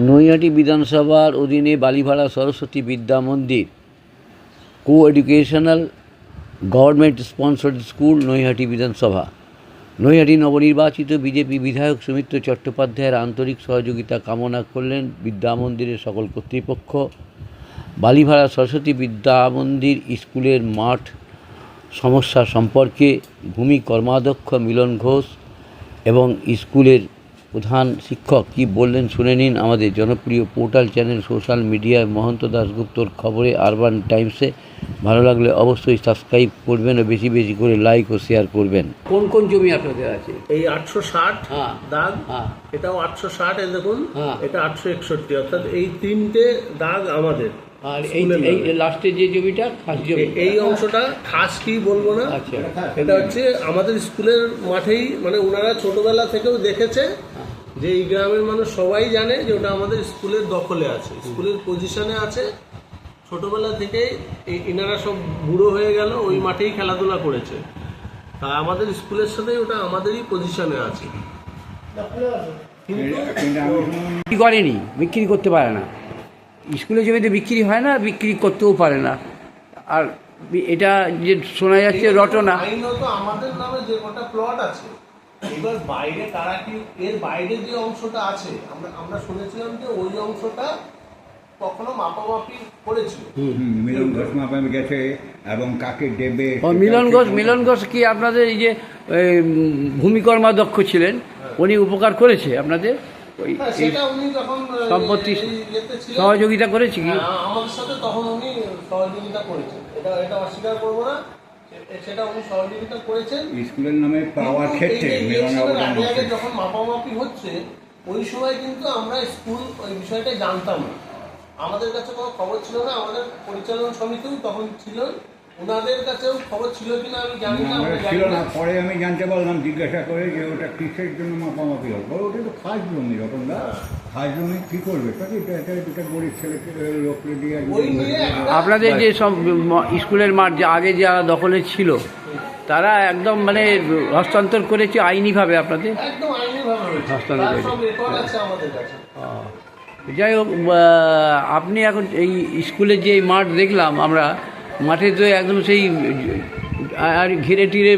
নৈহাটি বিধানসভার অধীনে বালিভাড়া সরস্বতী বিদ্যা মন্দির কো educational government sponsored school Naihati বিধানসভা। নৈহাটি নবনির্বাচিত বিজেপি বিধায়ক সৌমিত্র চট্টোপাধ্যায়ের আন্তরিক সহযোগিতা কামনা করলেন বিদ্যা মন্দিরের সকল কর্তৃপক্ষ। বালিভাড়া সরস্বতী বিদ্যা মন্দির স্কুলের মাঠ সমস্যা সম্পর্কে ভূমি কর্মাধ্যক্ষ মিলন ঘোষ এবং স্কুলের প্রধান শিক্ষক কী বললেন শুনে নিন আমাদের জনপ্রিয় পোর্টাল চ্যানেল সোশ্যাল মিডিয়ায় মহন্ত দাশগুপ্তর খবরে আরবান টাইমসে। ভালো লাগলে অবশ্যই সাবস্ক্রাইব করবেন ও বেশি বেশি করে লাইক ও শেয়ার করবেন। কোন কোন জমি আপনাদের আছে? এই 860 দাগ, এটাও 860, এই দেখুন এটা 861, অর্থাৎ এই তিনটে দাগ আমাদের। আর এই লাস্টে যে জমিটা খাস জমি, এই অংশটা খাস কি বলবো না, আচ্ছা, এটা হচ্ছে আমাদের স্কুলের মাঠেই, মানে ওনারা ছোটবেলা থেকেও দেখেছে যে এই গ্রামের মানুষ সবাই জানে যে ওটা আমাদের স্কুলের দখলে আছে, স্কুলের পজিশনে আছে। ছোটবেলা থেকেই এনারা সব বুড়ো হয়ে গেল, ওই মাঠেই খেলাধুলা করেছে, তা আমাদের স্কুলের সাথে ওটা আমাদেরই পজিশনে আছে। বিক্রি করেনি, বিক্রি করতে পারে না, স্কুলের জমিতে বিক্রি হয় না, বিক্রি করতেও পারে না। আর এটা যে শোনা যাচ্ছে রটনা, আইনত আমাদের নামে যে কটা প্লট আছে, এবার বাইরে তারা কি এর বাইরে যে অংশটা আছে, আমরা শুনেছিলাম যে ওই অংশটা কখনো মাপামাপি করেছিল। মিলন ঘোষ মাপামাপি গেছে এবং কাকে দেবে। মিলন ঘোষ কি আপনাদের এই যে ভূমি কর্মাধ্যক্ষ ছিলেন, উনি উপকার করেছে আপনাদের? সম্পত্তি সহযোগিতা করেছে কি আমাদের সাথে? তখন উনি সহযোগিতা করেছেন, এটা অস্বীকার করবো না, সেটা উনি সহযোগিতা করেছেন স্কুলের নামে পাওয়ার ক্ষেত্রে। যখন মাপামাপি হচ্ছে ওই সময় কিন্তু আমরা স্কুল ওই বিষয়টা জানতাম না, আমাদের কাছে কোনো খবর ছিল না। আমাদের পরিচালনা সমিতিও তখন ছিল, ওনাদের কাছেও খবর ছিল কিনা আমি জানি না, ছিল না। পরে আমি জানতে পারলাম জিজ্ঞাসা করে যে ওটা কিসের জন্য মাপামাপি হবে। ওটা তো খাস জমি, রকম না খাস জমি কী করবে, এটা গরিব ছেলে লোককে দিয়ে। আপনাদের যে সব স্কুলের মাঠ যে আগে যারা দখলে ছিল তারা একদম মানে হস্তান্তর করেছে আইনিভাবে আপনাদের? একদম আইনিভাবে হস্তান্তর করেছে। যাই হোক, আপনি এখন এই স্কুলের যে মাঠ দেখলাম আমরা, মাঠে তো একদম সেই আর ঘিরে টিরে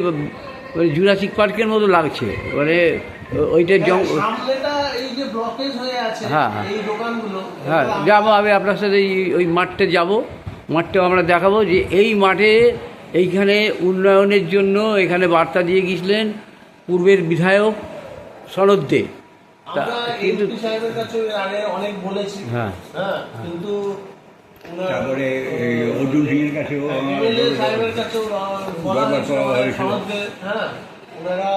জুরাসিক পার্কের মতো লাগছে, মানে ওইটা হ্যাঁ যাবো আমি আপনার সাথে ওই মাঠটা যাব, মাঠটাও আমরা দেখাবো যে এই মাঠে এইখানে উন্নয়নের জন্য এখানে বার্তা দিয়ে গিয়েছিলেন পূর্বের বিধায়ক সনদ দে। কিন্তু সাহেবের কাছে অনেক বলেছি, কিন্তু তারপরে অর্জুন সিংয়ের কাছেও সাহেবের কাছেও ওনারা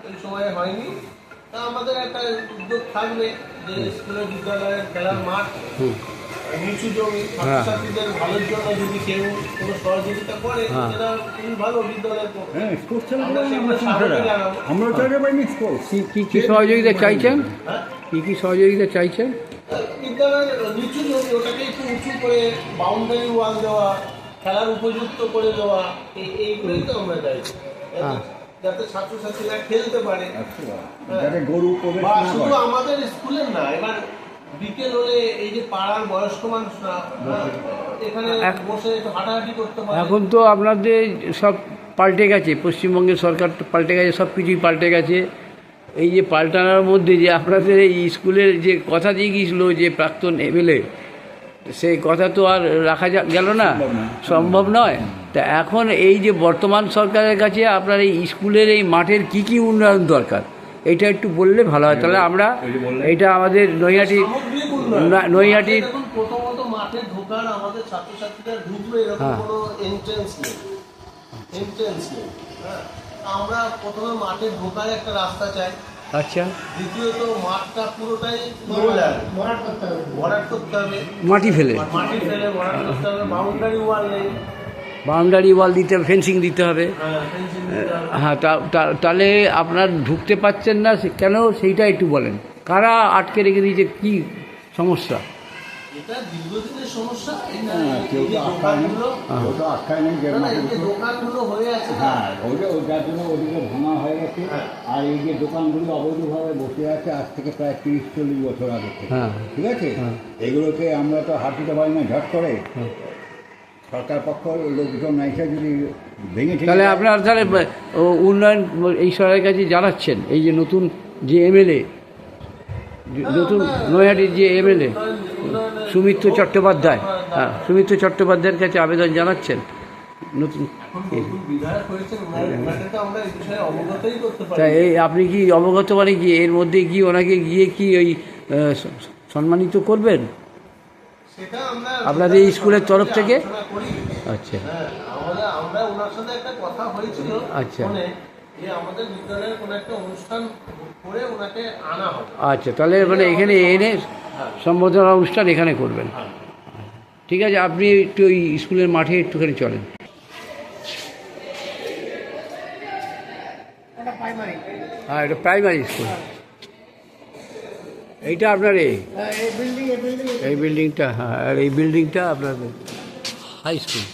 এই সময় হয়নি। তা আমাদের একটা উদ্যোগ থাকবে যে স্কুলের বিদ্যালয়ের খেলার মাঠ নিচু জমি, ছাত্রছাত্রীদের ভালোর জন্য যদি কেউ কোনো সহযোগিতা করে সেটা খুবই ভালো বিদ্যালয়ের পক্ষে। কি সহযোগিতা চাইছেন? কি সহযোগিতা চাইছেন? বিদ্যালয়ের নিচু জমি ওটাকে একটু উঁচু করে বাউন্ডারি ওয়াল দেওয়া, খেলার উপযুক্ত করে দেওয়া, এইগুলোই তো আমরা চাইছি, যাতে ছাত্রছাত্রীরা খেলতে পারে। শুধু আমাদের স্কুলের না, এবার বিকেল হলে এই যে পাড়ার বয়স্ক মানুষরা এখানে বসে একটু হাঁটাহাঁটি করতে পারে। এখন তো আপনাদের সব পাল্টে গেছে, পশ্চিমবঙ্গের সরকার পাল্টে গেছে, সব কিছুই পাল্টে গেছে। এই যে পাল্টানোর মধ্যে যে আপনাদের এই স্কুলের যে কথা দিয়ে গিয়েছিল যে প্রাক্তন এমএলএ, সেই কথা তো আর রাখা গেল না, সম্ভব নয়। তা এখন এই যে বর্তমান সরকারের কাছে আপনার এই স্কুলের এই মাঠের কি কি উন্নয়ন দরকার, এইটা একটু বললে ভালো হয়। তাহলে আমরা এইটা আমাদের নৈহাটির প্রথমত মাঠে ঢোকার আমাদের ছাত্রছাত্রীরা ঢুকবে এরকম কোনো এন্ট্রেন্স নেই। আমরা প্রথমে মাঠে ঢোকার একটা রাস্তা চাই। আচ্ছা। দ্বিতীয়ত মাঠটা পুরোটাই ভরাট করতে হবে, মাটি ফেলে ভরাট করতে হবে। বাউন্ডারি ওয়াল দিতে হবে, ফেন্সিং দিতে হবে। হ্যাঁ, তাহলে আপনার ঢুকতে পারছেন না কেন, সেইটা একটু বলেন। কারা আটকে রেখে দিয়েছে, কী সমস্যা? এটা দীর্ঘদিনের সমস্যা। এটা হ্যাঁ, কেউ এই যে তো আটকায় নেই, দোকানগুলো, কেউ তো আটকায় নেই যে না, না, মাটি এই যে দোকানগুলো হয়ে আছে না, হ্যাঁ ওইটা যার জন্য ওদিকে ভাঙা হয়ে গেছে। হ্যাঁ। আর এই যে দোকানগুলো অবৈধভাবে বসে আছে আজ থেকে প্রায় 30-40 বছর আগে থেকে, হ্যাঁ। ঠিক আছে। হ্যাঁ। এগুলোকে আমরা তো হাত দিতে পারি না ঝট করে। সরকার পক্ষ লোকজন এসে যদি ভেঙে ঠিক তাহলে আপনার তাহলে উন্নয়ন এই সরকারের কাছে জানাচ্ছেন, এই যে নতুন যে এমএলএ, নতুন নৈহাটির যে এমএলএ সুমিত্র চট্টোপাধ্যায়, হ্যাঁ সুমিত্র চট্টোপাধ্যায়ের কাছে আবেদন জানাচ্ছেন নতুন। এখন নতুন বিধায়ক হয়েছেন, ওনাকে তো আমরা এই বিষয়ে অবগতই করতে পারি। তা এই আপনি কি অবগত মানে কি এর মধ্যে কি ওনাকে গিয়ে কি ওই সম্মানিত করবেন সেটা আমরা আপনাদের এই স্কুলের তরফ থেকে? আলোচনা করি। আচ্ছা হ্যাঁ, আমরা ওনার সাথে একটা কথা হয়েছিল আচ্ছা। ফোনে, যে আমাদের বিদ্যালয়ের কোনো একটা অনুষ্ঠান করে ওনাকে আনা হবে। আচ্ছা, তাহলে মানে এখানে এনে সম্বর্ধনা অনুষ্ঠান এখানে করবেন। ঠিক আছে, আপনি একটু ওই স্কুলের মাঠে একটুখানি চলেন। হ্যাঁ, এটা প্রাইমারি স্কুল। এইটা আপনার এই বিল্ডিংটা, হ্যাঁ, আর এই বিল্ডিংটা আপনার হাই স্কুল।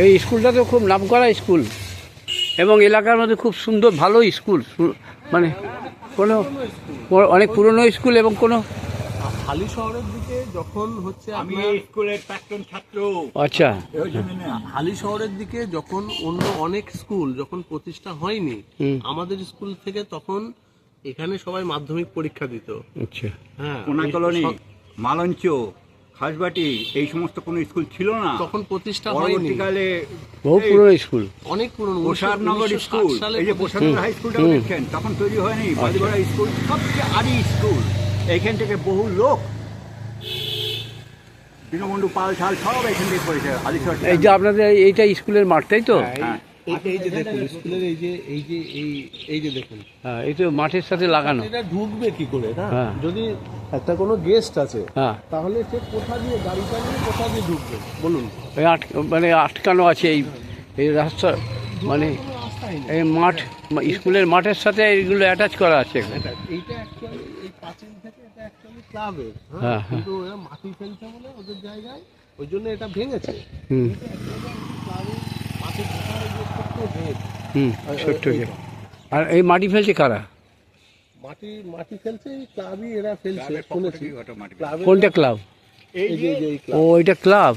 এই স্কুলটা তো খুব নামকরা স্কুল এবং এলাকার মধ্যে খুব সুন্দর ভালো স্কুল, মানে কোনো অনেক পুরনো স্কুল এবং কোনো। হালি শহরের দিকে যখন হচ্ছে আমি আপনার এই স্কুলের প্রাক্তন ছাত্র। আচ্ছা, ওই জন্য না। হালি শহরের দিকে যখন অন্য অনেক স্কুল যখন প্রতিষ্ঠা হয়নি, হুম। আমাদের স্কুল থেকে তখন এখানে সবাই মাধ্যমিক পরীক্ষা দিত। আচ্ছা, হ্যাঁ, কোনা এই কলোনি, সব- মালঞ্চ, খাসবাটি এই সমস্ত কোনো স্কুল ছিল না। তখন প্রতিষ্ঠা হয়নি, পরবর্তীকালে বহু পুরনো স্কুল। অনেক পুরনো প্রসাদনগর 1960 স্কুল, সালে এই যে প্রতিষ্ঠা। প্রসাদনগর হাই স্কুলটাও দেখছেন তখন তৈরি হয়নি। বালিগড়া স্কুল সবচেয়ে আদি স্কুল। এইখান থেকে বহু লোক, দীনবন্ধু পাল ছাল সব এখান থেকে পড়েছে আদিশহর। এই যে আপনাদের এইটা স্কুলের মাঠ, তাই তো? হ্যাঁ। এই যে দেখুন স্কুলের এই যে দেখুন, হ্যাঁ, এই তো মাঠের সাথে লাগানো। এটা ঢুকবে কি করে না? হ্যাঁ। যদি একটা কোনো গেস্ট আছে হ্যাঁ, তাহলে সে কোথা দিয়ে গাড়িটা নিয়ে কোথা দিয়ে ঢুকবে বলুন? ওই মানে আটকানো আছে এই রাস্তা, মানে কোনো রাস্তাই নেই। এই মাঠ স্কুলের মাঠের সাথে এইগুলো অ্যাটাচ করা আছে। এইটা অ্যাকচুয়ালি এই পাঁচিল থেকে এটা অ্যাকচুয়ালি ক্লাবের, হ্যাঁ, কিন্তু এরা মাটি ফেলছে বলে ওদের জায়গায়, ওই জন্য এটা ভেঙেছে। হুম কিন্তু actually ক্লাবের মাটি ফেলার যে ছোট্ট হেড, হুম, ছোট্ট যে। আর এই মাটি ফেলছে কারা? মাটি ফেলছে এই ক্লাবই, এরা ফেলছে শুনেছি। ক্লাবের কোনটা ক্লাব? এই এই যে যে এই ও, ক্লাব, এটা ক্লাব।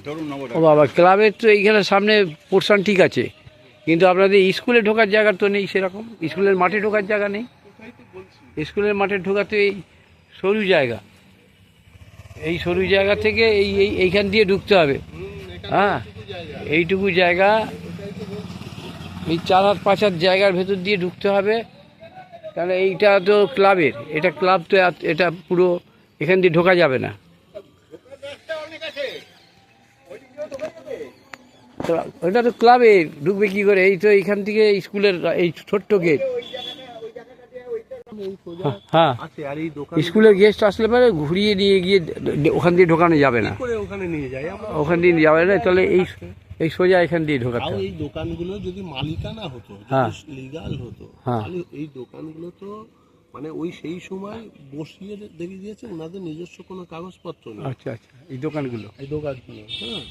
তরুণ ও বাবা, ক্লাবের তো এইখানে সামনে পোর্শন ঠিক আছে, কিন্তু আপনাদের স্কুলে ঢোকার জায়গা তো নেই সেরকম। স্কুলের মাঠে ঢোকার জায়গা নেই। স্কুলের মাঠে ঢোকাতে এই সরু জায়গা, এই সরু জায়গা থেকে এইখান দিয়ে ঢুকতে হবে। হ্যাঁ, এইটুকু জায়গা, এই 4-5 হাত জায়গার ভেতর দিয়ে ঢুকতে হবে। তাহলে এইটা তো ক্লাবের, এটা ক্লাব তো, এটা পুরো এখান দিয়ে ঢোকা যাবে না। তো ওইটা তো ক্লাবের, ঢুকবে কি করে? এই তো এইখান থেকে স্কুলের এই ছোট্ট গেট। এই সোজা হ্যাঁ, আছে, আর এই দোকান স্কুলের গেস্ট আসলে পরে ঘুরিয়ে নিয়ে গিয়ে ওখান দিয়ে ঢোকানো যাবে না, করে ওখানে নিয়ে যাই আমরা। ওখান দিয়ে যাবে না। তাহলে এই সোজা এখান দিয়ে ঢোকাতে তাও হবে। এই দোকানগুলো যদি মালিকানা হতো, হ্যাঁ। লিগাল হতো, হ্যাঁ। তাহলে এই দোকানগুলো তো মানে ওই সেই সময় বসিয়ে দেখে দিয়েছে, ওনাদের নিজস্ব কোনো কাগজপত্র নেই আচ্ছা আচ্ছা, এই দোকানগুলো। এই দোকানগুলো। হ্যাঁ,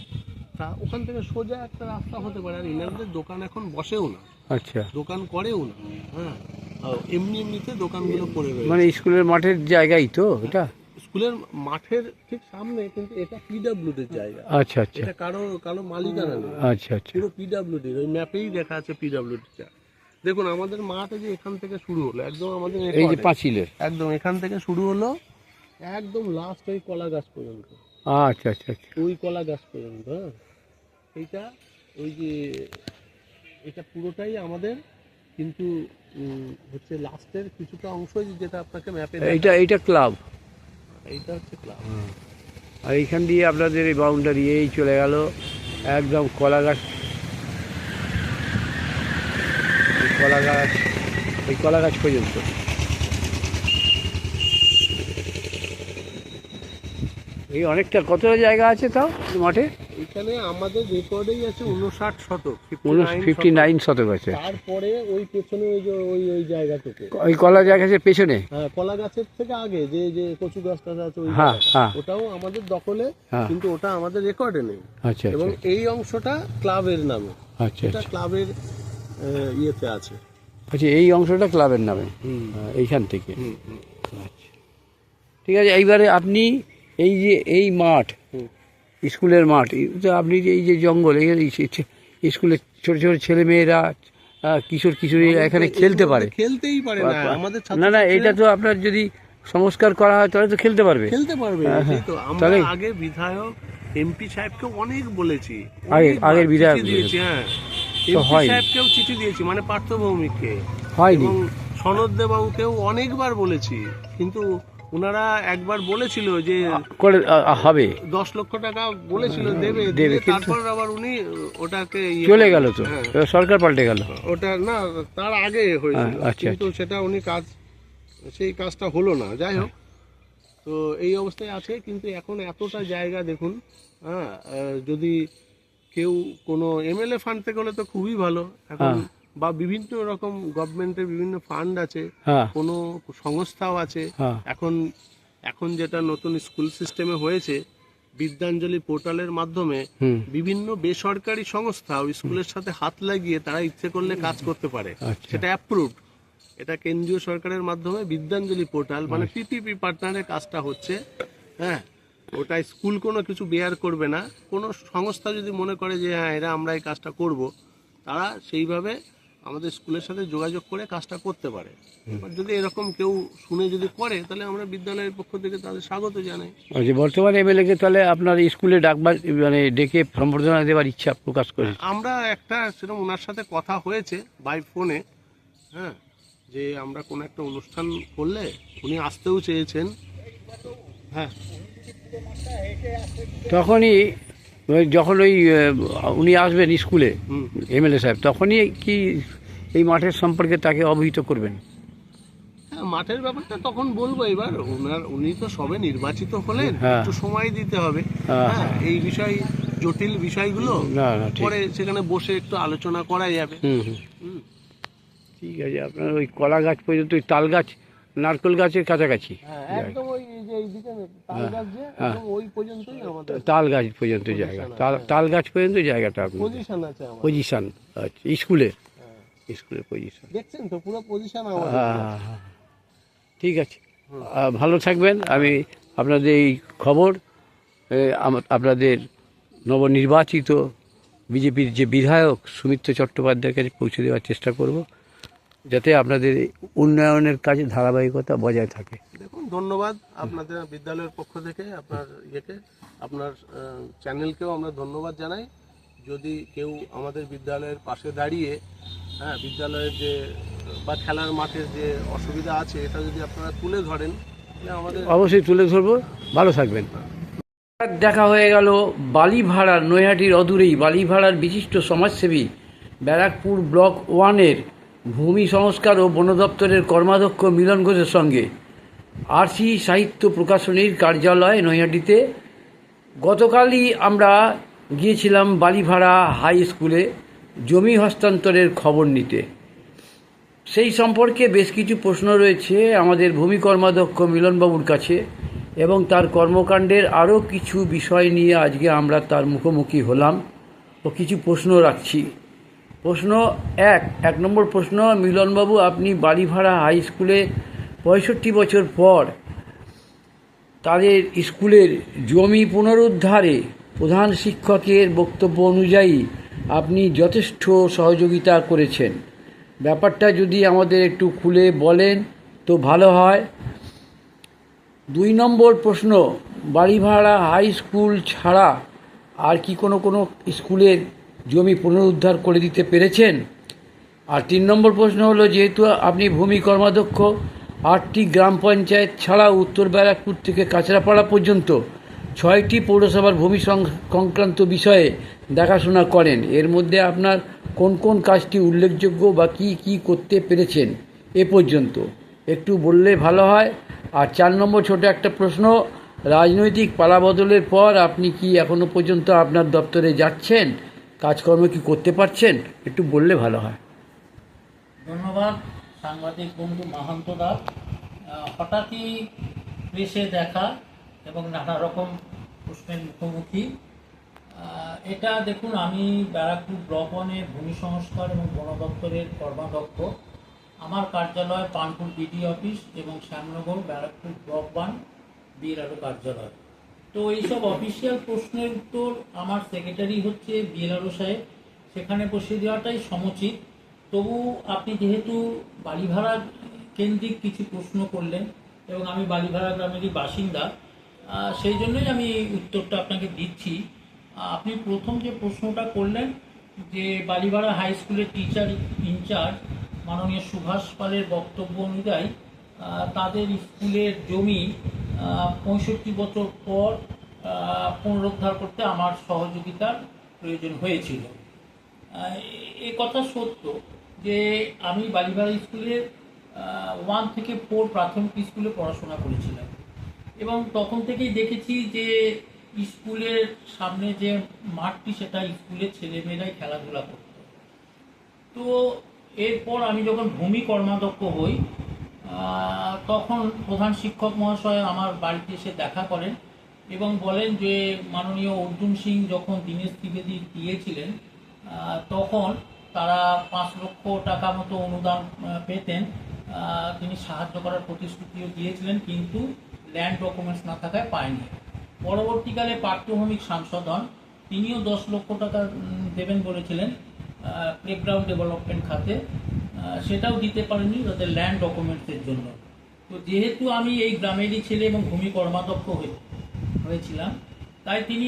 তা ওখান থেকে সোজা একটা রাস্তা হতে পারে। আর ইনাদের দোকান এখন বসেও না, আচ্ছা, দোকান করেও না। হ্যাঁ, এমনিতে দোকানগুলো পড়ে রয়েছে। মানে স্কুলের মাঠের জায়গাই তো এটা? স্কুলের মাঠের ঠিক সামনে, কিন্তু এটা পিডাব্লিউডির জায়গা। আচ্ছা আচ্ছা এটা কারো মালিকানা নেই, আচ্ছা আচ্ছা। পুরো পিডাব্লিউডির। ওই ম্যাপেই দেখা আছে পিডাব্লিউডিটা। দেখুন আমাদের মাঠে যে এখান থেকে শুরু হলো, একদম আমাদের এই যে রেকর্ডে, পাঁচিলের। একদম এখান থেকে শুরু হলো একদম লাস্ট ওই কলা গাছ পর্যন্ত, আচ্ছা আচ্ছা আচ্ছা, ওই কলা গাছ পর্যন্ত। হ্যাঁ, এইটা ওই যে এটা পুরোটাই আমাদের, কিন্তু হচ্ছে লাস্টের কিছুটা অংশ যেটা আপনাকে ম্যাপে, এইটা ক্লাব। এইটা হচ্ছে ক্লাব। আর এইখান দিয়ে আপনাদের এই বাউন্ডারি এই চলে গেল একদম কলা গাছ, কলা গাছ, ওই কলা গাছ পর্যন্ত। এই অনেকটা কতটা জায়গা আছে তাও মাঠে? এখানে আমাদের রেকর্ডেই আছে 59 শতক, 59 শতক আছে। তারপরে ওই পেছনে ওই যে ওই জায়গাটুকু, ওই কলা গাছের পেছনে, হ্যাঁ কলা গাছের থেকে আগে যে যে কচু গাছটা আছে ওই হ্যাঁ হ্যাঁ, ওটাও আমাদের দখলে, হ্যাঁ। কিন্তু ওটা আমাদের রেকর্ডে নেই। আচ্ছা এবং আচ্ছা এই অংশটা ক্লাবের নামে, আচ্ছা এটা আচ্ছা ক্লাবের ইয়েতে আছে। আচ্ছা, এই অংশটা ক্লাবের নামে এইখান থেকে। আচ্ছা ঠিক আছে। এইবারে আপনি এই যে এই মাঠ, স্কুলের মাঠ, তো আপনি যে এই যে জঙ্গল, এখানে স্কুলের ছোট ছোট ছেলে মেয়েরা, কিশোর কিশোরী এখানে খেলতে পারে? খেলতেই পারে না আমাদের না না, এটা তো আপনার যদি সংস্কার করা হয় তাহলে তো খেলতে পারবে। খেলতে পারবে, হ্যাঁ, তো আমরা তাহলে আগে বিধায়ক এমপি সাহেবকে অনেক বলেছি, আগের বিধায়ক দিয়েছি, হ্যাঁ তো এমপি হয়নি। সাহেবকেও চিঠি দিয়েছি, মানে পার্থ ভৌমিককে, হয়নি। এবং সনদ দেবাবুকেও অনেকবার বলেছি, কিন্তু ওনারা একবার বলেছিল যে করে হবে, 10 লক্ষ টাকা বলেছিল দেবে, দেবে, কিন্তু তারপর আবার উনি ওটাকে চলে গেল তো, হ্যাঁ। এবার সরকার পাল্টে গেল। ওটা না, তার আগে হয়েছিল, আচ্ছা, কিন্তু সেটা উনি সেই কাজটা হলো না। যাই হোক, তো এই অবস্থায় আছে। কিন্তু এখন এতটা জায়গা দেখুন, হ্যাঁ যদি কেউ কোনো এমএলএ ফান্ড থেকে হলে তো খুবই ভালো এখন, বা বিভিন্ন রকম গভর্নমেন্টের বিভিন্ন ফান্ড আছে, হ্যাঁ কোনো সংস্থাও আছে। হ্যাঁ এখন যেটা নতুন স্কুল সিস্টেমে হয়েছে, বিদ্যাঞ্জলি পোর্টালের মাধ্যমে হুম বিভিন্ন বেসরকারি সংস্থা স্কুলের সাথে হাত লাগিয়ে তারা ইচ্ছে করলে কাজ করতে পারে, আচ্ছা। সেটা অ্যাপ্রুভড। এটা কেন্দ্রীয় সরকারের মাধ্যমে বিদ্যাঞ্জলি পোর্টাল, মানে পিপিপি পার্টনারের কাজটা হচ্ছে, হ্যাঁ ওটা স্কুল কোনো কিছু বেয়ার করবে না। কোনো সংস্থা যদি মনে করে যে হ্যাঁ এরা আমরা এই কাজটা করব, তারা সেইভাবে আমাদের স্কুলের সাথে যোগাযোগ করে কাজটা করতে পারে। এবার যদি এরকম কেউ শুনে যদি করে, তাহলে আমরা বিদ্যালয়ের পক্ষ থেকে তাদের স্বাগত জানাই। আচ্ছা, বর্তমানে এমএলএকে তাহলে আপনার স্কুলে ডাকবার, মানে ডেকে সম্বর্ধনা দেওয়ার ইচ্ছা প্রকাশ করেছে? আমরা একটা সেরকম ওনার সাথে কথা হয়েছে বাই ফোনে, হ্যাঁ যে আমরা কোনো একটা অনুষ্ঠান করলে উনি আসতেও চেয়েছেন, হ্যাঁ তখনই যখন ওই উনি আসবেন স্কুলে, হুম। এমএলএ সাহেব, তখনই কি এই মাঠের সম্পর্কে তাকে অবহিত করবেন? হ্যাঁ মাঠের ব্যাপারটা তখন বলবো। এবার উনি তো সবে নির্বাচিত হলেন, হ্যাঁ। একটু সময় দিতে হবে, হ্যাঁ, হ্যাঁ এই জটিল বিষয়গুলো না না ঠিক, পরে সেখানে বসে একটু আলোচনা করা যাবে। হুম হুম হুম। ঠিক আছে। আপনার ওই কলা গাছ পর্যন্ত, ওই তাল গাছ, নারকেল গাছের কাছাকাছি, হ্যাঁ একদম ওই যে এইদিকে তাল গাছ যে হ্যাঁ। একদম ওই পর্যন্তই আমাদের তাল গাছ পর্যন্ত জায়গা, তাল গাছ পর্যন্ত জায়গাটা আপনার পজিশন আছে আমাদের। পজিশন। আচ্ছা, স্কুলে, হ্যাঁ। স্কুলের পজিশন। দেখছেন তো পুরো পজিশন আমাদের। হ্যাঁ, ঠিক আছে। ভালো থাকবেন। আমি আপনাদের এই খবর আপনাদের নবনির্বাচিত বিজেপির যে বিধায়ক সুমিত্র চট্টোপাধ্যায়ের কাছে পৌঁছে দেওয়ার চেষ্টা করব, যাতে আপনাদের উন্নয়নের কাজে ধারাবাহিকতা বজায় থাকে। দেখুন, ধন্যবাদ আপনাদের বিদ্যালয়ের পক্ষ থেকে, আপনার আপনার চ্যানেলকেও আমরা ধন্যবাদ জানাই। যদি কেউ আমাদের বিদ্যালয়ের পাশে দাঁড়িয়ে, হ্যাঁ বিদ্যালয়ের যে বা খেলার মাঠের যে অসুবিধা আছে, এটা যদি আপনারা তুলে ধরেন, তাহলে আমাদের অবশ্যই তুলে ধরবো। ভালো থাকবেন। দেখা হয়ে গেল বালিভাড়ার, নৈহাটির অদূরেই বালিভাড়ার বিশিষ্ট সমাজসেবী ব্যারাকপুর ব্লক 1-এর ভূমি সংস্কার ও বন দপ্তরের কর্মাধ্যক্ষ মিলন ঘোষের সঙ্গে আরসি সাহিত্য প্রকাশনীর কার্যালয় নৈহাটিতে। গতকালই আমরা গিয়েছিলাম বালিভাড়া হাই স্কুলে জমি হস্তান্তরের খবর নিতে। সেই সম্পর্কে বেশ কিছু প্রশ্ন রয়েছে আমাদের ভূমি কর্মাধ্যক্ষ মিলনবাবুর কাছে, এবং তার কর্মকাণ্ডের আরও কিছু বিষয় নিয়ে আজকে আমরা তার মুখোমুখি হলাম ও কিছু প্রশ্ন রাখছি। প্রশ্ন এক নম্বর প্রশ্ন, মিলনবাবু, আপনি বালিভাড়া হাই স্কুলে 65 বছর পর তাদের স্কুলের জমি পুনরুদ্ধারে প্রধান শিক্ষকের বক্তব্য অনুযায়ী আপনি যথেষ্ট সহযোগিতা করেছেন। ব্যাপারটা যদি আমাদের একটু খুলে বলেন তো ভালো হয়। 2 নম্বর প্রশ্ন, বালিভাড়া হাই স্কুল ছাড়া আর কি কোনো স্কুলের জমি পুনরুদ্ধার করে দিতে পেরেছেন? আর 3 নম্বর প্রশ্ন হলো, যেহেতু আপনি ভূমি কর্মাধ্যক্ষ, 8টি গ্রাম পঞ্চায়েত ছাড়া উত্তর ব্যারাকপুর থেকে কাঁচরাপাড়া পর্যন্ত 6টি পৌরসভার ভূমি সংক্রান্ত বিষয়ে দেখাশোনা করেন। এর মধ্যে আপনার কোন কোন কাজটি উল্লেখযোগ্য বা কি কি করতে পেরেছেন এ পর্যন্ত একটু বললে ভালো হয়। আর 4 নম্বর ছোট একটা প্রশ্ন, রাজনৈতিক পালাবদলের পর আপনি কি এখনো পর্যন্ত আপনার দপ্তরে যাচ্ছেন, কাজকর্ম কি করতে পারছেন, একটু বললে ভালো হয়। ধন্যবাদ সাংবাদিক বন্ধু মাহান্ত দা। হঠাৎই প্রেসে দেখা এবং নানা রকম প্রশ্নের মুখোমুখি। এটা দেখুন, আমি ব্যারাকপুর ব্লক 1-এর ভূমি সংস্কার এবং বন দপ্তরের কর্মাধ্যক্ষ। আমার কার্যালয় পানপুর বিডি অফিস এবং শ্যামনগর ব্যারাকপুর ব্লক 1 বিএলআরও কার্যালয়। তো এইসব অফিসিয়াল প্রশ্নের উত্তর আমার সেক্রেটারি হচ্ছে বিএলআরও সাহেব, সেখানে বসে দেওয়াটাই সমুচিত। তবু আপনি যেহেতু বালিভাড়া কেন্দ্রিক কিছু প্রশ্ন করলেন এবং আমি বালিভাড়া গ্রামেরই বাসিন্দা, সেই জন্যই আমি উত্তরটা আপনাকে দিচ্ছি। আপনি প্রথম যে প্রশ্নটা করলেন যে বালিভাড়া হাই স্কুলের টিচার ইনচার্জ মাননীয় সুভাষ পালের বক্তব্য অনুযায়ী তাদের স্কুলের জমি 65 বছর পর পুনরুদ্ধার করতে আমার সহযোগিতার প্রয়োজন হয়েছিল। এ কথা সত্য যে আমি বালিভাড়া স্কুলের 1 থেকে 4 প্রাথমিক স্কুলে পড়াশোনা করেছিলাম এবং তখন থেকেই দেখেছি যে স্কুলের সামনে যে মাঠটি, সেটা স্কুলের ছেলেমেয়েরাই খেলাধুলা করত। তো এরপর আমি যখন ভূমি কর্মাধ্যক্ষ হই, তখন প্রধান শিক্ষক মহাশয় আমার বাড়িতে এসে দেখা করেন এবং বলেন যে মাননীয় অর্জুন সিং যখন দীনেশ ত্রিবেদী দিয়েছিলেন, তখন তারা 5 লক্ষ টাকা মতো অনুদান পেতেন। তিনি সাহায্য করার প্রতিশ্রুতিও দিয়েছিলেন, কিন্তু ল্যান্ড ডকুমেন্টস না থাকায় পায়নি। পরবর্তীকালে পাঠ্যভূমিক সাংসদ হন, তিনিও 10 লক্ষ টাকা দেবেন বলেছিলেন প্লেগ্রাউন্ড ডেভেলপমেন্ট খাতে, সেটাও দিতে পারেনি তাদের ল্যান্ড ডকুমেন্টসের জন্য। তো যেহেতু আমি এই গ্রামেরই ছেলে এবং ভূমি কর্মাধ্যক্ষ হয়েছিলাম, তাই তিনি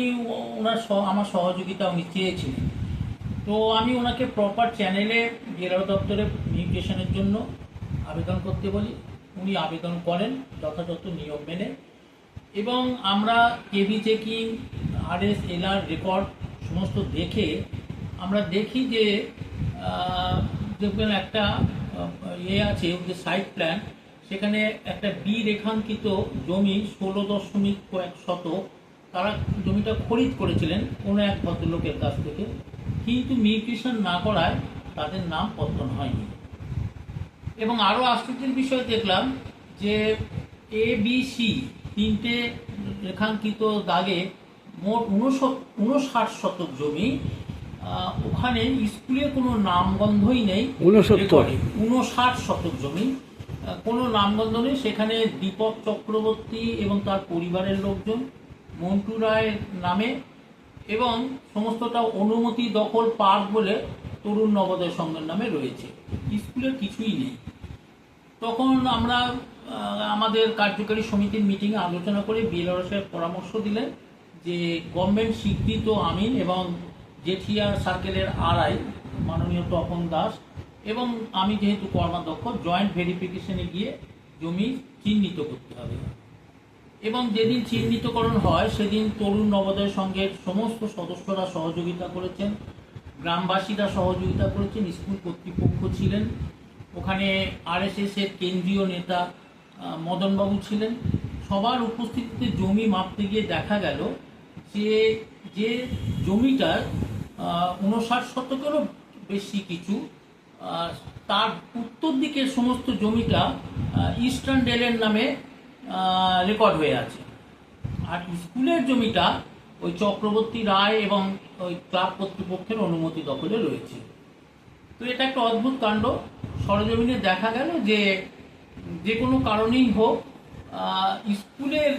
আমার সহযোগিতা উনি চেয়েছিলেন। তো আমি ওনাকে প্রপার চ্যানেলে বিএলআরও দপ্তরে মিউটেশনের জন্য আবেদন করতে বলি, উনি আবেদন করেন যথাযথ নিয়ম মেনে এবং আমরা কেবি চেকিং, RSLR রেকর্ড সমস্ত দেখে আমরা দেখি যে দেখবেন একটা আছে যে সাইট প্ল্যান, সেখানে একটা বি রেখাঙ্কিত জমি 16 কয়েক শতক তারা জমিটা খরিদ করেছিলেন কোনো এক ভদ্রলোকের কাছ থেকে, কিন্তু মিউটেশন না করায় তাদের নাম পত্তন হয়নি। এবং আরও আশ্চর্যের বিষয় দেখলাম যে ABC 3টে রেখাঙ্কিত দাগে মোট 59 শতক জমি, ওখানে স্কুলের কোনো নামগন্ধই নেই। 59 শতক জমি কোনো নামগন্ধ নেই। সেখানে দীপক চক্রবর্তী এবং তার পরিবারের লোকজন, মন্টু রায়ের নামে, এবং সমস্তটা অনুমতি দখল পার্ক বলে তরুণ নবোদয় সংঘের নামে রয়েছে। স্কুলের কিছুই নেই। তখন আমরা আমাদের কার্যকারী সমিতির মিটিংয়ে আলোচনা করে বিএলআরও সাহেব পরামর্শ দিলেন যে গভর্নমেন্ট স্বীকৃত আমিন এবং জেঠিয়ার সার্কেলের RI মাননীয় তপন দাস এবং আমি যেহেতু কর্মাধ্যক্ষ, জয়েন্ট ভেরিফিকেশনে গিয়ে জমি চিহ্নিত করতে হবে। এবং যেদিন চিহ্নিতকরণ হয় সেদিন তরুণ নবোদয় সংঘের সমস্ত সদস্যরা সহযোগিতা করেছেন, গ্রামবাসীরা সহযোগিতা করেছেন, স্কুল কর্তৃপক্ষ ছিলেন, ওখানে RSS-এর কেন্দ্রীয় নেতা মদনবাবু ছিলেন। সবার উপস্থিতিতে জমি মাপতে গিয়ে দেখা গেল যে জমিটার 59 শতকেরও বেশি কিছু, তার উত্তর দিকের সমস্ত জমিটা ইস্টার্ন ডেলের নামে রেকর্ড হয়ে আছে, আর স্কুলের জমিটা ওই চক্রবর্তী রায় এবং ওই ক্লাব কর্তৃপক্ষের অনুমতি দখলে রয়েছে। তো এটা একটা অদ্ভুত কাণ্ড। সরজমিনে দেখা গেল যে কোনো কারণেই হোক স্কুলের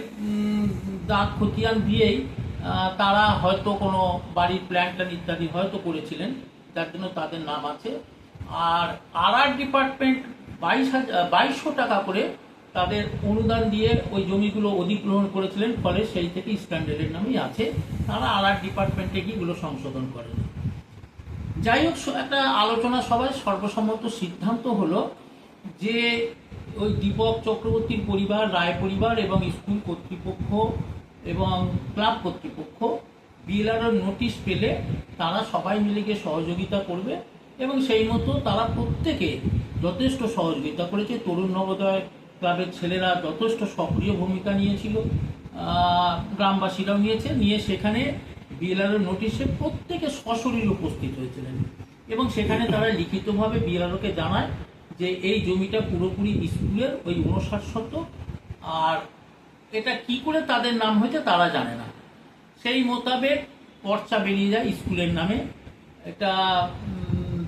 দাগ খতিয়ান দিয়েই তারা হয়তো কোনো বাড়ির প্ল্যান ইত্যাদি হয়তো করেছিলেন, যার জন্য তাদের নাম আছে। আর RR ডিপার্টমেন্ট 2200 টাকা করে তাদের অনুদান দিয়ে ওই জমিগুলো অধিগ্রহণ করেছিলেন, ফলে সেই থেকে স্ট্যান্ডার্ডের নামেই আছে। তারা RR ডিপার্টমেন্টে গিয়ে এগুলো সংশোধন করেন। যাই হোক, একটা আলোচনা সভায় সর্বসম্মত সিদ্ধান্ত হলো যে ওই দীপক চক্রবর্তীর পরিবার, রায় পরিবার এবং স্কুল কর্তৃপক্ষ এবং ক্লাব কর্তৃপক্ষ বিএলআরও নোটিশ পেলে তারা সবাই মিলে গিয়ে সহযোগিতা করবে এবং সেই মতো তারা প্রত্যেকে যথেষ্ট সহযোগিতা করেছে। তরুণ নবোদয় ক্লাবের ছেলেরা যথেষ্ট সক্রিয় ভূমিকা নিয়েছিল, গ্রামবাসীরাও নিয়ে সেখানে বিএলআরও নোটিশে প্রত্যেকে সশরীরে উপস্থিত হয়েছিলেন এবং সেখানে তারা লিখিতভাবে বিএলআরওকে জানায় যে এই জমিটা পুরোপুরি স্কুলের ওই 59 শতক, আর এটা কি করে তাদের নাম হয়েছে তারা জানে না। সেই মোতাবেক পর্চা বেরিয়ে যায় স্কুলের নামে। এটা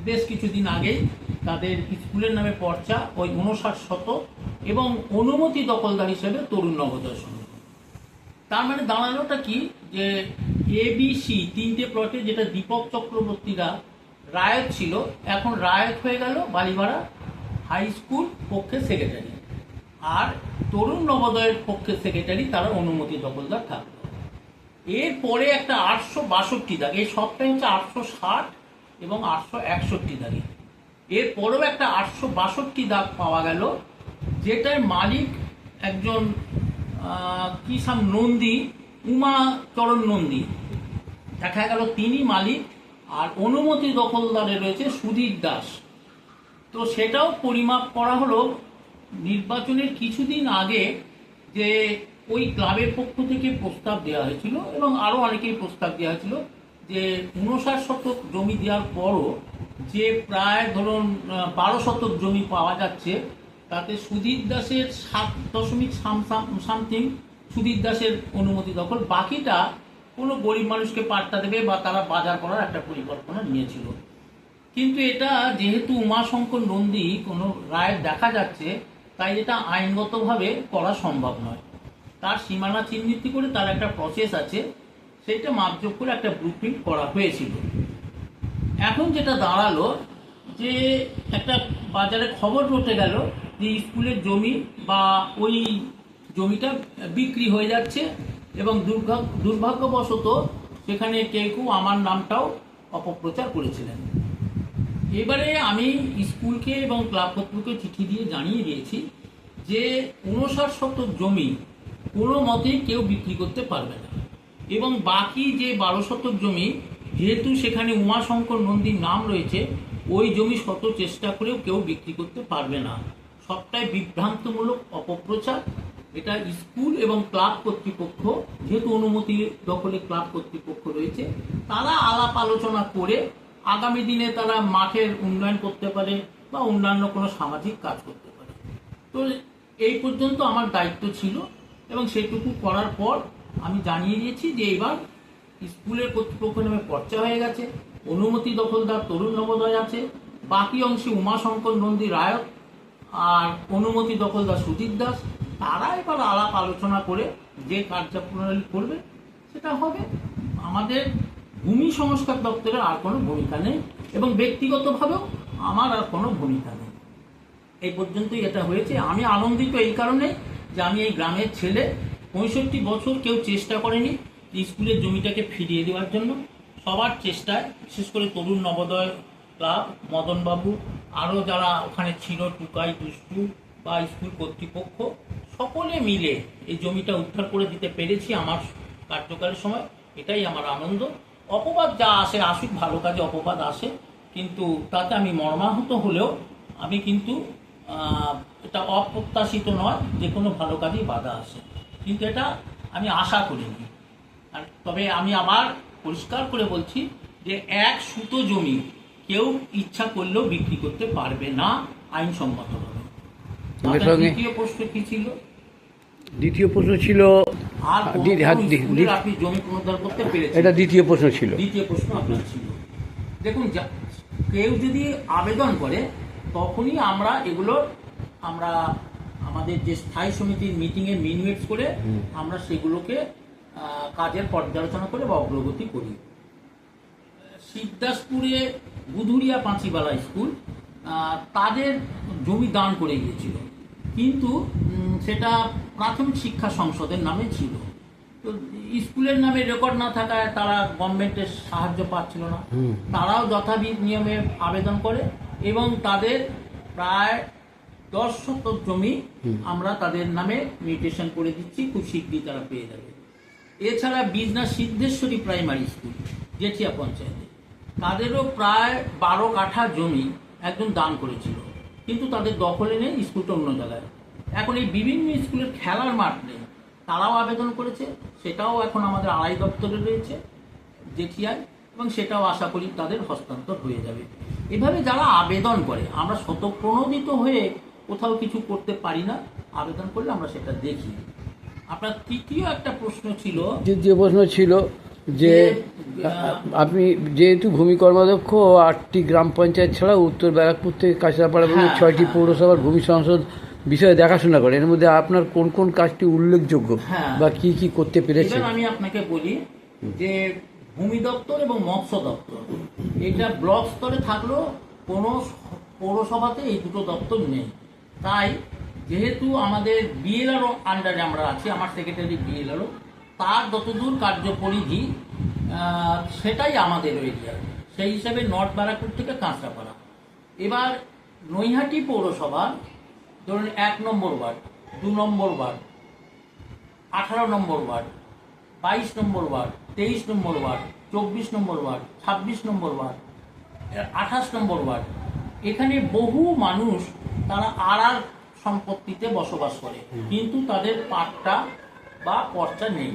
বেশ কিছুদিন আগেই তাদের স্কুলের নামে পর্চা ওই 59 শতক এবং অনুমতি দখলদার হিসেবে তরুণ নবোদয় সংঘ। তার মানে দাঁড়ালোটা কি, যে ABC 3টে প্লটে যেটা দীপক চক্রবর্তীরা রায়ত ছিল, এখন রায়ত হয়ে গেল বালিভাড়া হাই স্কুল পক্ষের সেক্রেটারি, আর তরুণ নবোদয়ের পক্ষের সেক্রেটারি তারা অনুমতি দখলদার থাকলো। এরপরে একটা 862 দাগ, এই সবটাই হচ্ছে 860 এবং 861 দাগে। এরপরেও একটা 862 দাগ পাওয়া গেল, যেটার মালিক একজন কি সাম নন্দী, উমাচরণ নন্দী দেখা গেল তিনি মালিক, আর অনুমতি দখলদারে রয়েছে সুধীর দাস। তো সেটাও পরিমাপ করা হলো নির্বাচনের কিছুদিন আগে, যে ওই ক্লাবের পক্ষ থেকে প্রস্তাব দেওয়া হয়েছিল এবং আরও অনেকেই প্রস্তাব দেওয়া হয়েছিল যে 59 শতক জমি দেওয়ার পরও যে প্রায় ধরুন 12 শতক জমি পাওয়া যাচ্ছে, তাতে সুধীর দাসের 7.সামথিং সুধীর দাসের অনুমতি দখল, বাকিটা কোনো গরিব মানুষকে পাট্টা দেবে বা তারা বাজার করার একটা পরিকল্পনা নিয়েছিল। কিন্তু এটা যেহেতু উমাশঙ্কর নন্দী কোনো রায় দেখা যাচ্ছে, তাই এটা আইনগতভাবে করা সম্ভব নয়। তার সীমানা চিহ্নিত করে তার একটা প্রসেস আছে, সেইটা মাপযোগ করে একটা ব্লুপ্রিন্ট করা হয়েছিল। এখন যেটা দাঁড়ালো যে একটা বাজারে খবর রটে গেল যে স্কুলের জমি বা ওই জমিটা বিক্রি হয়ে যাচ্ছে এবং দুর্ভাগ্যবশত সেখানে কেউ আমার নামটাও অপপ্রচার করেছিলেন। এবারে আমি স্কুলকে এবং ক্লাব কর্তৃপক্ষকে চিঠি দিয়ে জানিয়ে দিয়েছি যে 59 শতক জমি কোনো মতেই কেউ বিক্রি করতে পারবে না এবং বাকি যে 12 শতক জমি, যেহেতু সেখানে উমাশঙ্কর নন্দীর নাম রয়েছে, ওই জমি শত চেষ্টা করেও কেউ বিক্রি করতে পারবে না। সবটাই বিভ্রান্তমূলক অপপ্রচার। এটা স্কুল এবং ক্লাব কর্তৃপক্ষ, যেহেতু অনুমতি দখলে ক্লাব কর্তৃপক্ষ রয়েছে, তারা আলাপ আলোচনা করে আগামী দিনে তারা মাঠের উন্নয়ন করতে পারে বা অন্যান্য কোনো সামাজিক কাজ করতে পারে। তো এই পর্যন্ত আমার দায়িত্ব ছিল এবং সেটুকু করার পর আমি জানিয়ে দিয়েছি যে এবার স্কুলের কর্তৃপক্ষ নামে পর্চা হয়ে গেছে, অনুমতি দখলদার তরুণ নবোদয় আছে, বাকি অংশে উমাশঙ্কর নন্দী রায়ত আর অনুমতি দখলদার সুধীর দাস। তারা এবার আলাপ আলোচনা করে যে কার্যপ্রণালী করবে সেটা হবে। আমাদের ভূমি সংস্কার দপ্তরের আর কোনো ভূমিকা নেই এবং ব্যক্তিগতভাবেও আমার আর কোনো ভূমিকা নেই। এই পর্যন্তই এটা হয়েছে। আমি আনন্দিত এই কারণে যে আমি এই গ্রামের ছেলে, 65 বছর কেউ চেষ্টা করেনি স্কুলের জমিটাকে ফিরিয়ে দেওয়ার জন্য। সবার চেষ্টায়, বিশেষ করে তরুণ নবোদয় ক্লাব, মদনবাবু, আরও যারা ওখানে ছিল, টুকাই, দুষ্টু বা স্কুল কর্তৃপক্ষ, সকলে মিলে এই জমিটা উদ্ধার করে দিতে পেরেছি আমার কার্যকালের সময়। এটাই আমার আনন্দ। অপবাদ যা আসে আসুক, ভালো কাজে অপবাদ আসে, কিন্তু তাতে আমি মর্মাহত হলেও আমি কিন্তু এটা অপ্রত্যাশিত নয়, যে কোনো ভালো কাজেই বাধা আসে, কিন্তু এটা আমি আশা করিনি। আর তবে আমি আবার পরিষ্কার করে বলছি যে এক সুতো জমি কেউ ইচ্ছা করলেও বিক্রি করতে পারবে না আইনসম্মতভাবে। দ্বিতীয় প্রশ্ন কি ছিল? দ্বিতীয় প্রশ্ন ছিল আর আপনি জমি পুনরুদ্ধার করতে পেরেছেন, এটা দ্বিতীয় প্রশ্ন ছিল। দ্বিতীয় প্রশ্ন আপনার ছিল, দেখুন কেউ যদি আবেদন করে তখনই আমরা এগুলোর আমাদের যে স্থায়ী সমিতির মিটিংয়ে মিনিটস করে আমরা সেগুলোকে কাজের পর্যালোচনা করে বা অগ্রগতি করি। শিবদাসপুরে বুধুরিয়া পাঁচিবালা স্কুল তাদের জমি দান করে গিয়েছিল, কিন্তু সেটা প্রাথমিক শিক্ষা সংসদের নামে ছিল। তো স্কুলের নামে রেকর্ড না থাকায় তারা গভর্নমেন্টের সাহায্য পাচ্ছিল না। তারাও যথাবিধ নিয়মে আবেদন করে এবং তাদের প্রায় 10 শতক জমি আমরা তাদের নামে মিউটেশন করে দিচ্ছি, খুব শীঘ্রই তারা পেয়ে যাবে। এছাড়া বিজনা সিদ্ধেশ্বরী প্রাইমারি স্কুল জেঠিয়া পঞ্চায়েতে, তাদেরও প্রায় 12 কাঠা জমি একজন দান করেছিল, কিন্তু তাদের দখলে নেই, স্কুলটা অন্য জায়গায়। এখন এই বিভিন্ন স্কুলের খেলার মাঠ নেই, তারাও আবেদন করেছে, সেটাও এখন আমাদের আড়াই দপ্তরে রয়েছে জেঠিয়ায়, এবং সেটাও আশা করি তাদের হস্তান্তর হয়ে যাবে। এভাবে যারা আবেদন করে, আমরা স্বতঃপ্রণোদিত হয়ে কোথাও কিছু করতে পারি না, আবেদন করলে আমরা সেটা দেখি। আপনার তৃতীয় একটা প্রশ্ন ছিল, দ্বিতীয় প্রশ্ন ছিল যে আপনি যেহেতু ভূমি কর্মাধ্যক্ষ 8টি গ্রাম পঞ্চায়েত ছাড়াও উত্তর ব্যারাকপুর থেকে কাঁচরাপাড়া পর্যন্ত 6টি পৌরসভার ভূমি সংসদ বিষয়ে দেখাশোনা করেন, এর মধ্যে আপনার কোন কোন কাজটি উল্লেখযোগ্য বা কি কি করতে পেরেছেন? এবার আমি আপনাকে বলি যে ভূমি দপ্তর এবং মৎস্য দপ্তর এটা ব্লক স্তরে থাকলেও কোনো পৌরসভাতে এই দুটো দপ্তর নেই। তাই যেহেতু আমাদের বিএলআরও আন্ডারে আমরা আছি, আমার সেক্রেটারি বিএলআরও, তার যতদূর কার্যপরিধি সেটাই আমাদের এরিয়া, সেই হিসাবে নর্থ ব্যারাকপুর থেকে কাঁচরাপাড়া। এবার নৈহাটি পৌরসভা ধরুন 1 নম্বর ওয়ার্ড, 2 নম্বর ওয়ার্ড, 18 নম্বর ওয়ার্ড, 22 নম্বর ওয়ার্ড, 23 নম্বর ওয়ার্ড, 24 নম্বর ওয়ার্ড, 26 নম্বর ওয়ার্ড, 28 নম্বর ওয়ার্ড, এখানে বহু মানুষ তারা আড়ার সম্পত্তিতে বসবাস করে, কিন্তু তাদের পাট্টা বা পর্চা নেই।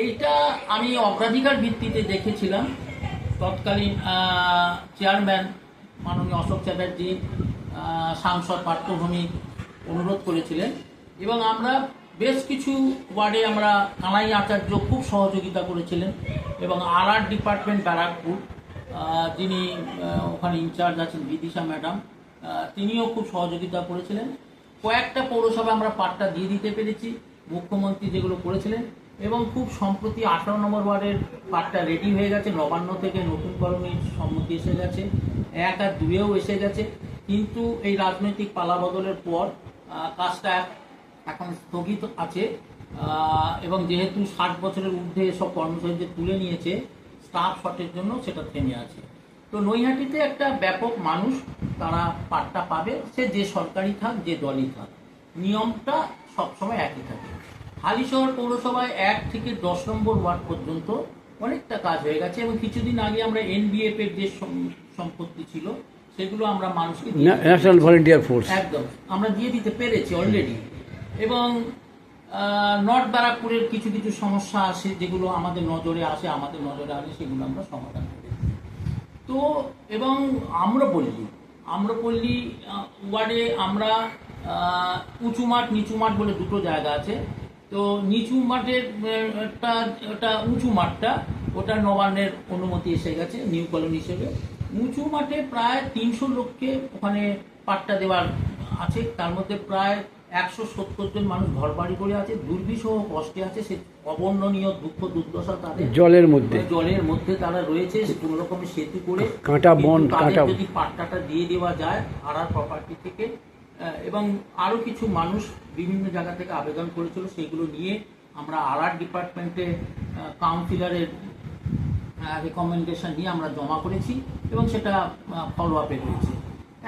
এইটা আমি অগ্রাধিকার ভিত্তিতে দেখেছিলাম। তৎকালীন চেয়ারম্যান মাননীয় অশোক চ্যাটার্জি, সাংসদ পার্থভূমি অনুরোধ করেছিলেন, এবং আমরা বেশ কিছু ওয়ার্ডে আমরা কানাই আচার্য খুব সহযোগিতা করেছিলেন, এবং আরআর ডিপার্টমেন্ট ব্যারাকপুর যিনি ওখানে ইনচার্জ আছেন বিদিশা ম্যাডাম, তিনিও খুব সহযোগিতা করেছিলেন। কয়েকটা পৌরসভা আমরা পাট্টা দিয়ে দিতে পেরেছি, মুখ্যমন্ত্রী যেগুলো করেছিলেন, এবং খুব সম্প্রতি 18 নম্বর ওয়ার্ডের পাট্টা রেডি হয়ে গেছে, নবান্ন থেকে নতুন করণীর সম্মতি এসে গেছে, 1 আর 2-এও এসে গেছে, কিন্তু এই রাজনৈতিক পালাবদলের পর কাজটা এখন স্থগিত আছে, এবং যেহেতু 60 বছরের ঊর্ধ্বে সব কর্মচারীদের তুলে নিয়েছে স্টাফ শর্টের জন্য, সেটা থেমে আছে। তো নৈহাটিতে একটা ব্যাপক মানুষ তারা পাট্টা পাবে, সে যে সরকারি থাক, যে দলই থাক, নিয়মটা সবসময় একই থাকে। হালিশহর পৌরসভায় 1 থেকে 10 নম্বর ওয়ার্ড পর্যন্ত অনেকটা কাজ হয়ে গেছে, এবং কিছুদিন আগে আমরা এনবিএফ এর যে সম্পত্তি ছিল সেগুলো আমরা মানুষকে ন্যাশনাল ভলেন্টিয়ার ফোর্স একদম আমরা দিয়ে দিতে পেরেছি অলরেডি। এবং নর্থ ব্যারাকপুরের কিছু কিছু সমস্যা আসে, যেগুলো আমাদের নজরে আসে, সেগুলো আমরা সমাধান করি। তো এবং আম্রপল্লী ওয়ার্ডে আমরা উঁচু মাঠ নিচু মাঠ বলে দুটো জায়গা আছে। তো নিচু মাঠের ওটা উঁচু মাঠটা, ওটা নবান্নের অনুমতি এসে গেছে নিউ কলোনি হিসেবে। উঁচু মাঠে প্রায় 300 লোককে ওখানে পাট্টা দেওয়ার আছে, তার মধ্যে প্রায় 170 জন মানুষ ঘর বাড়ি করে আছে, দুর্বিষহ কষ্টে আছে, সে অবর্ণনীয় দুঃখ দুর্দশা তাদের, জলের মধ্যে তারা রয়েছে, কোনো রকমের সেতু করে কাঁটা বন যদি পাট্টাটা দিয়ে দেওয়া যায় আড়ার প্রপার্টি থেকে। এবং আরও কিছু মানুষ বিভিন্ন জায়গা থেকে আবেদন করেছিল, সেগুলো নিয়ে আমরা আরআর ডিপার্টমেন্টে কাউন্সিলরের রেকমেন্ডেশন নিয়ে আমরা জমা করেছি, এবং সেটা ফলো আপে রয়েছে।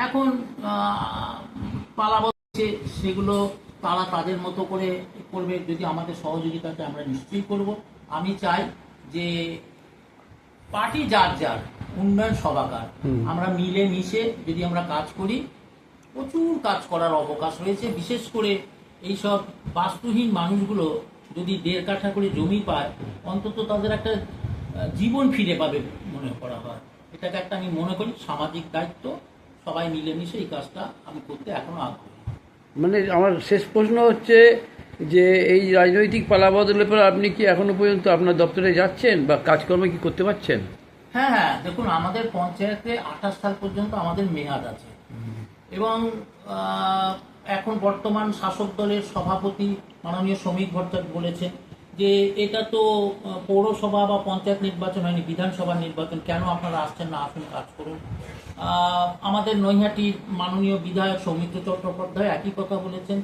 এখন পালাবদল সেগুলো তারা তাদের মতো করে করবে, যদি আমাদের সহযোগিতাতে আমরা নিশ্চয়ই করব। আমি চাই যে পার্টি যার যার উন্নয়ন সভাকার, আমরা মিলে মিশে যদি আমরা কাজ করি, প্রচুর কাজ করার অবকাশ রয়েছে। বিশেষ করে এইসব বাস্তুহীন মানুষগুলো যদি 1.5 কাঠা করে জমি পায়, অন্তত তাদের একটা জীবন ফিরে পাবে মনে করা হয়। এটাকে একটা আমি মনে করি সামাজিক দায়িত্ব, সবাই মিলেমিশে এই কাজটা আমি করতে এখনো আগ্রহী। মানে আমার শেষ প্রশ্ন হচ্ছে যে এই রাজনৈতিক পালাবদলের পর আপনি কি এখনো পর্যন্ত আপনার দপ্তরে যাচ্ছেন বা কাজকর্ম কি করতে পারছেন? হ্যাঁ, দেখুন আমাদের পঞ্চায়েতে 28 সাল পর্যন্ত আমাদের মেয়াদ আছে, এবং এখন বর্তমান শাসক দলের সভাপতি মাননীয় শ্রমিক ভট্টাচার্য বলেছেন যে এটা তো পৌরসভা বা পঞ্চায়েত নির্বাচন হয়নি, বিধানসভা নির্বাচন, কেন আপনারা আসছেন না, আসুন কাজ করুন। আমাদের নৈহাটির মাননীয় বিধায়ক সৌমিত্র চট্টোপাধ্যায় একই কথা বলেছেন,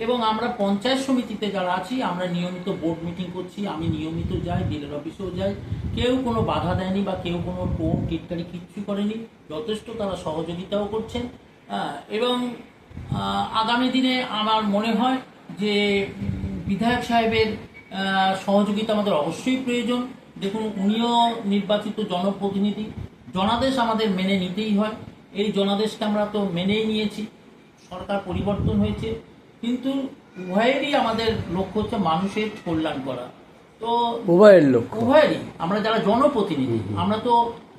এবং আমরা পঞ্চায়েত সমিতিতে যারা আছি আমরা নিয়মিত বোর্ড মিটিং করছি, আমি নিয়মিত যাই, ডিলার অফিসেও যাই, কেউ কোনো বাধা দেয়নি বা কেউ কোনো টোন টিটকারি কিচ্ছু করেনি, যথেষ্ট তারা সহযোগিতাও করছেন। এবং আগামী দিনে আমার মনে হয় যে বিধায়ক সাহেবের সহযোগিতা আমাদের অবশ্যই প্রয়োজন। দেখুন, উনিও নির্বাচিত জনপ্রতিনিধি, জনাদেশ আমাদের মেনে নিতেই হয়। এই জনাদেশকে আমরা তো মেনেই নিয়েছি, সরকার পরিবর্তন হয়েছে, কিন্তু উভয়েরই আমাদের লক্ষ্য হচ্ছে মানুষের কল্যাণ করা। তো উভয়েরই, আমরা যারা জনপ্রতিনিধি, আমরা তো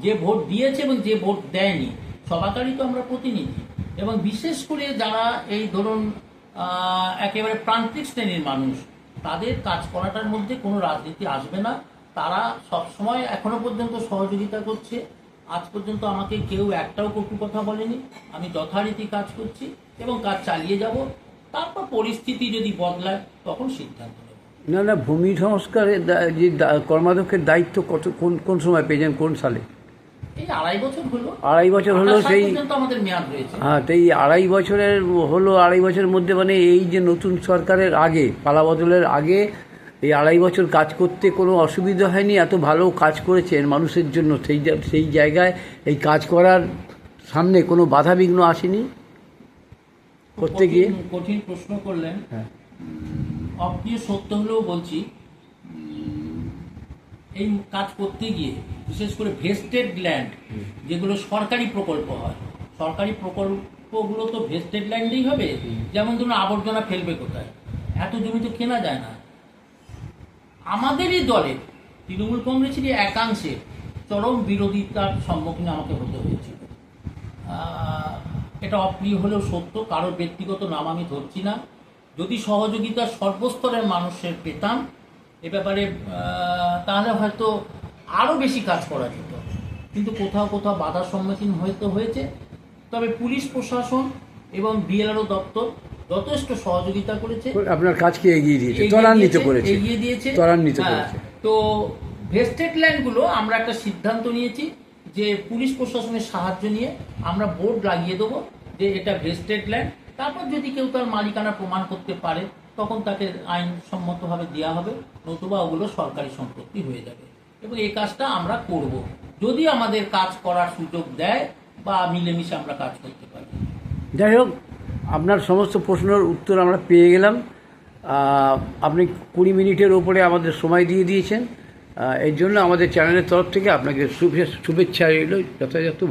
যে ভোট দিয়েছে এবং যে ভোট দেয়নি সবাকারই তো আমরা প্রতিনিধি। এবং বিশেষ করে যারা এই ধরুন একেবারে প্রান্তিক শ্রেণীর মানুষ, তাদের কাজ করাটার মধ্যে কোনো রাজনীতি আসবে না। তারা সবসময় এখনো পর্যন্ত সহযোগিতা করছে। আজ পর্যন্ত আমাকে কেউ একটাও কটু কথা বলেনি। আমি যথারীতি কাজ করছি এবং কাজ চালিয়ে যাব। তারপর পরিস্থিতি যদি বদলায় তখন সিদ্ধান্ত নেব। না, ভূমি সংস্কারের যে কর্মাধ্যক্ষের দায়িত্ব কোন সময় পেয়েছেন, কোন সালে? এই 2.5 বছর হলো। 2.5 বছর হলো। সেই আমাদের মেয়াদ রয়েছে। হ্যাঁ, তো এই 2.5 বছরের হলো। 2.5 বছরের মধ্যে মানে এই যে নতুন সরকারের আগে, পালাবদলের আগে এই 2.5 বছর কাজ করতে কোনো অসুবিধা হয়নি? এত ভালো কাজ করেছেন মানুষের জন্য, সেই জায়গায় এই কাজ করার সামনে কোনো বাধা বিঘ্ন আসেনি করতে গিয়ে? কঠিন প্রশ্ন করলেন। হ্যাঁ, অপ্রিয় সত্য হলেও বলছি, এই কাজ করতে গিয়ে বিশেষ করে ভেস্টেড ল্যান্ড, যেগুলো সরকারি প্রকল্প হয়, সরকারি প্রকল্পগুলো তো ভেস্টেড ল্যান্ডেই হবে। যেমন ধরুন, আবর্জনা ফেলবে কোথায়? এত জমি তো কেনা যায় না। আমাদেরই দলের তৃণমূল কংগ্রেসেরই একাংশের চরম বিরোধিতার সম্মুখীন আমাকে হতে হয়েছিল। এটা অপ্রিয় হলেও সত্য, কারোর ব্যক্তিগত নাম আমি ধরছি না। যদি সহযোগিতা সর্বস্তরের মানুষের পেতাম এ ব্যাপারে, তাহলে হয়তো আরও বেশি কাজ করা যেত। কিন্তু কোথাও কোথাও বাধার সম্মুখীন হয়েছে। তবে পুলিশ প্রশাসন এবং বিএলআরও দপ্তর যথেষ্ট সহযোগিতা করেছে, আপনার কাজকে এগিয়ে দিয়েছে, ত্বরান্বিত করেছে। তো ভেস্টেড ল্যান্ডগুলো আমরা একটা সিদ্ধান্ত নিয়েছি যে পুলিশ প্রশাসনের সাহায্য নিয়ে আমরা বোর্ড লাগিয়ে দেবো যে এটা ভেস্টেড ল্যান্ড। তারপর যদি কেউ তার মালিকানা প্রমাণ করতে পারে তখন তাকে আইনসম্মতভাবে দেওয়া হবে, নতুবা ওগুলো সরকারি সম্পত্তি হয়ে যাবে। এবং এই কাজটা আমরা করব যদি আমাদের কাজ করার সুযোগ দেয় বা মিলেমিশে আমরা কাজ করতে পারি। যাই হোক, আপনার সমস্ত প্রশ্নের উত্তর আমরা পেয়ে গেলাম। আপনি 20 মিনিটের ওপরে আমাদের সময় দিয়ে দিয়েছেন। এর জন্য আমাদের চ্যানেলের তরফ থেকে আপনাকে শুভেচ্ছা রইল। যথাযথ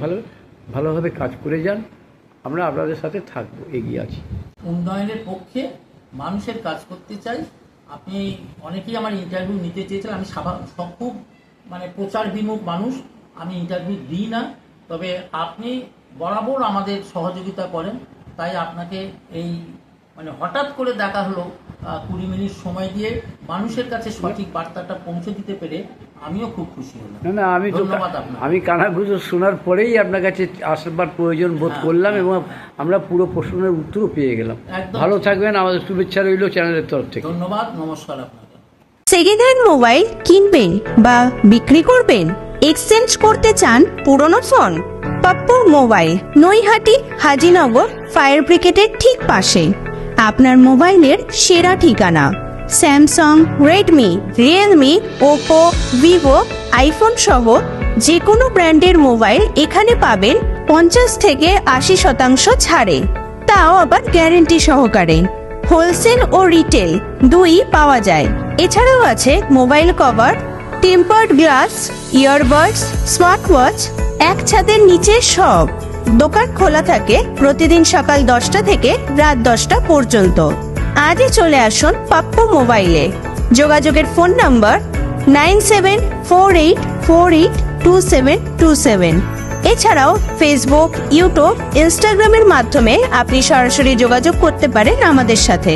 ভালোভাবে কাজ করে যান। আমরা আপনাদের সাথে থাকবো, এগিয়ে আছি। উন্নয়নের পক্ষে মানুষের কাজ করতে চাই। আপনি অনেকেই আমার ইন্টারভিউ নিতে চেয়েছেন। আমি খুব প্রচার বিমুখ মানুষ, আমি ইন্টারভিউ দিই না। তবে আপনি বরাবর আমাদের সহযোগিতা করেন, তাই আপনাকে এই হঠাৎ করে দেখা হলো 20 মিনিট সময় দিয়ে মানুষের কাছে সঠিক বার্তাটা পৌঁছে দিতে পেরে আমিও খুব খুশি হলাম। না, আমি কানাঘুষো শোনার পরেই আপনার কাছে আসবার প্রয়োজন বোধ করলাম এবং আমরা পুরো প্রশ্নের উত্তরও পেয়ে গেলাম। ভালো থাকবেন, আমাদের শুভেচ্ছা রইল চ্যানেলের তরফ থেকে। ধন্যবাদ, নমস্কার আপনাকে। সেকেন্ড হ্যান্ড মোবাইল কিনবেন বা বিক্রি করবেন, এক্সচেঞ্জ করতে চান পুরনো phone? Pappu mobile, Naihati Hazinagar fire ব্রিগেডের ঠিক পাশে আপনার মোবাইলের সেরা ঠিকানা। Samsung, Redmi, Realme, Oppo, Vivo, iPhone সহ যে কোনো ব্র্যান্ডের মোবাইল এখানে পাবেন 50 থেকে 80% ছাড়ে, তাও আবার গ্যারেন্টি সহকারে। হোলসেল ও রিটেল দুই পাওয়া যায়। এছাড়াও আছে mobile cover, tempered glass, earbuds, smart watch, এক ছাদের নিচে সব। দোকান খোলা থাকে প্রতিদিন সকাল 10টা থেকে রাত 10টা পর্যন্ত। আজই চলে আসুন পাপ্পু মোবাইলে। যোগাযোগের ফোন নাম্বার 9748482727। এছাড়াও ফেসবুক, ইউটিউব, ইনস্টাগ্রামের মাধ্যমে আপনি সরাসরি যোগাযোগ করতে পারেন আমাদের সাথে।